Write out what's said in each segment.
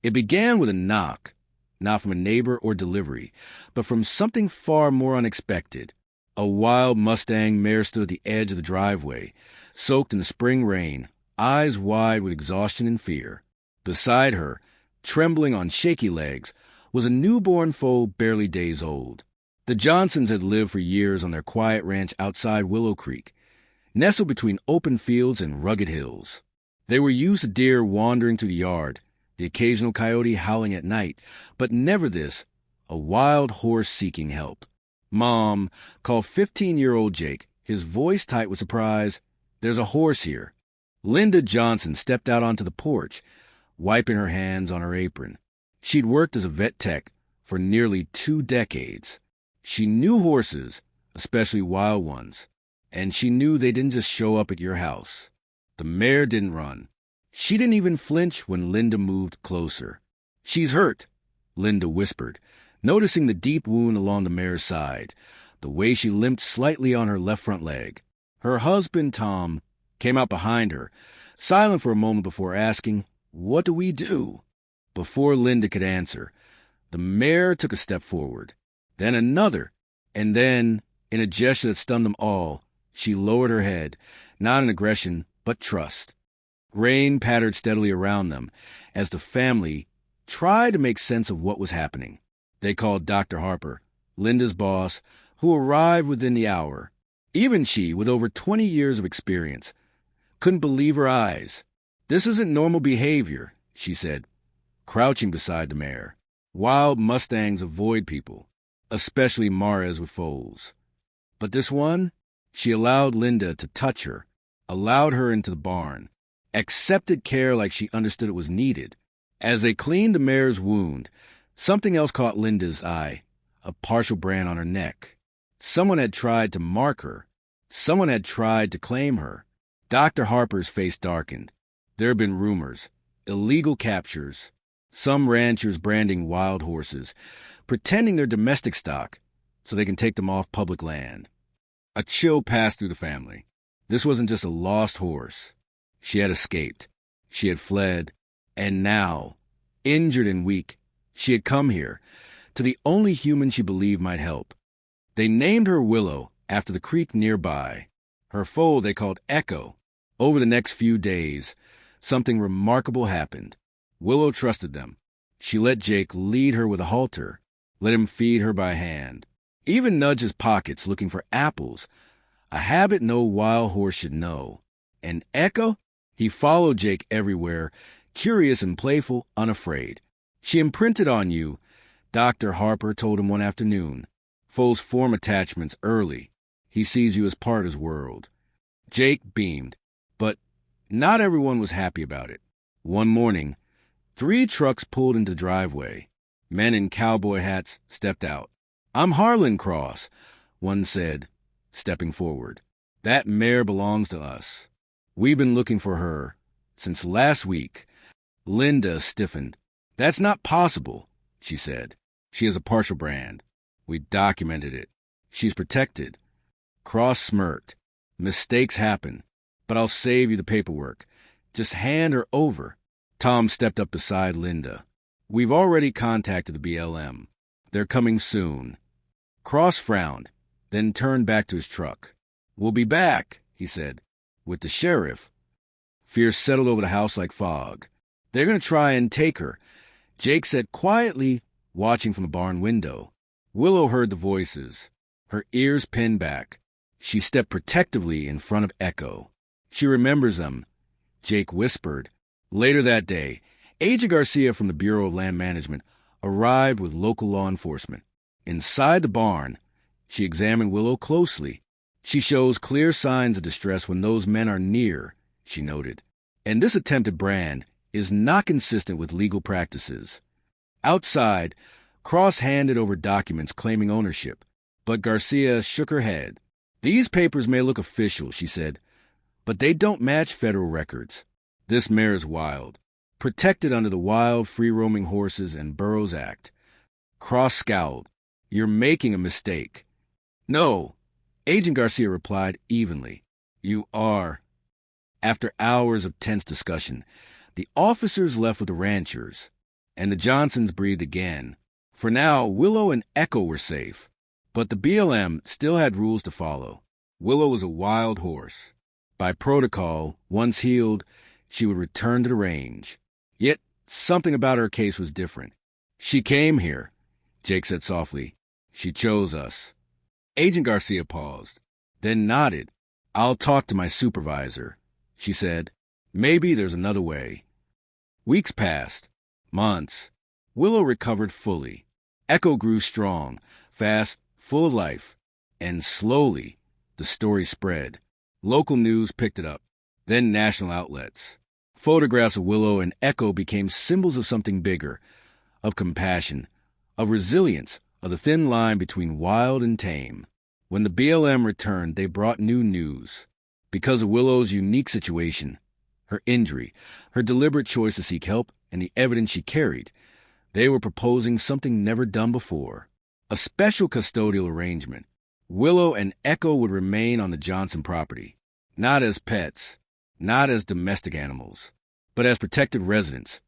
It began with a knock, not from a neighbor or delivery, but from something far more unexpected. A wild Mustang mare stood at the edge of the driveway, soaked in the spring rain, eyes wide with exhaustion and fear. Beside her, trembling on shaky legs, was a newborn foal barely days old. The Johnsons had lived for years on their quiet ranch outside Willow Creek, nestled between open fields and rugged hills. They were used to deer wandering through the yard, the occasional coyote howling at night, but never this, a wild horse seeking help. "Mom," called 15-year-old Jake, his voice tight with surprise. "There's a horse here." Linda Johnson stepped out onto the porch, wiping her hands on her apron. She'd worked as a vet tech for nearly 2 decades. She knew horses, especially wild ones, and she knew they didn't just show up at your house. The mare didn't run. She didn't even flinch when Linda moved closer. "She's hurt," Linda whispered, noticing the deep wound along the mare's side, the way she limped slightly on her left front leg. Her husband, Tom, came out behind her, silent for a moment before asking, "What do we do?" Before Linda could answer, the mare took a step forward, then another, and then, in a gesture that stunned them all, she lowered her head, not in aggression, but trust. Rain pattered steadily around them as the family tried to make sense of what was happening. They called Dr. Harper, Linda's boss, who arrived within the hour. Even she, with over 20 years of experience, couldn't believe her eyes. "This isn't normal behavior," she said, crouching beside the mare. "Wild Mustangs avoid people, especially mares with foals. But this one," she allowed Linda to touch her, allowed her into the barn, accepted care like she understood it was needed. As they cleaned the mare's wound, something else caught Linda's eye, a partial brand on her neck. Someone had tried to mark her. Someone had tried to claim her. Dr. Harper's face darkened. There had been rumors, illegal captures, some ranchers branding wild horses, pretending they're domestic stock so they can take them off public land. A chill passed through the family. This wasn't just a lost horse. She had escaped. She had fled. And now, injured and weak, she had come here, to the only human she believed might help. They named her Willow after the creek nearby. Her foal they called Ekko. Over the next few days, something remarkable happened. Willow trusted them. She let Jake lead her with a halter, let him feed her by hand, even nudge his pockets looking for apples, a habit no wild horse should know. And Ekko? He followed Jake everywhere, curious and playful, unafraid. "She imprinted on you," Dr. Harper told him one afternoon. "Foals form attachments early. He sees you as part of his world." Jake beamed, but not everyone was happy about it. One morning, 3 trucks pulled into the driveway. Men in cowboy hats stepped out. "I'm Harlan Cross," one said, stepping forward. "That mare belongs to us. We've been looking for her since last week." Linda stiffened. "That's not possible," she said. "She has a partial brand. We documented it. She's protected." Cross smirked. "Mistakes happen, but I'll save you the paperwork. Just hand her over." Tom stepped up beside Linda. "We've already contacted the BLM. They're coming soon." Cross frowned, then turned back to his truck. "We'll be back," he said, "with the sheriff." Fear settled over the house like fog. "They're going to try and take her," Jake said quietly, watching from the barn window. Willow heard the voices, her ears pinned back. She stepped protectively in front of Ekko. "She remembers them," Jake whispered. Later that day, Agent Garcia from the Bureau of Land Management arrived with local law enforcement. Inside the barn, she examined Willow closely. "She shows clear signs of distress when those men are near," she noted. "And this attempted brand is not consistent with legal practices." Outside, Cross handed over documents claiming ownership, but Garcia shook her head. "These papers may look official," she said, "but they don't match federal records. This mare is wild, protected under the Wild Free-Roaming Horses and Burros Act." Cross scowled. "You're making a mistake." "No," Agent Garcia replied evenly. "You are." After hours of tense discussion, the officers left with the ranchers. and the Johnsons breathed again. For now, Willow and Ekko were safe. But the BLM still had rules to follow. Willow was a wild horse. By protocol, once healed, she would return to the range. Yet, something about her case was different. She came here, Jake said softly. She chose us. Agent Garcia paused, then nodded. I'll talk to my supervisor, she said. Maybe there's another way. Weeks passed. Months. Willow recovered fully. Ekko grew strong, fast, full of life. And slowly, the story spread. Local news picked it up, then national outlets. Photographs of Willow and Ekko became symbols of something bigger, of compassion, of resilience, of the thin line between wild and tame. When the BLM returned, they brought new news. Because of Willow's unique situation, her injury, her deliberate choice to seek help, and the evidence she carried, they were proposing something never done before. A special custodial arrangement. Willow and Ekko would remain on the Johnson property, not as pets, not as domestic animals, but as protected residents.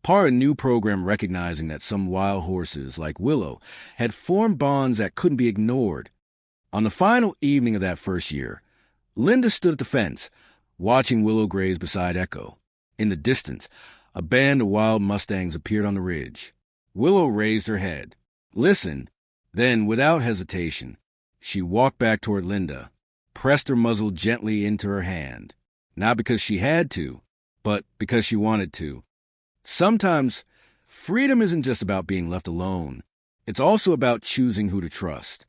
Part of a new program recognizing that some wild horses, like Willow, had formed bonds that couldn't be ignored. On the final evening of that first year, Linda stood at the fence, watching Willow graze beside Ekko. In the distance, a band of wild Mustangs appeared on the ridge. Willow raised her head, listened, then, without hesitation, she walked back toward Linda, pressed her muzzle gently into her hand, not because she had to, but because she wanted to. Sometimes, freedom isn't just about being left alone. It's also about choosing who to trust.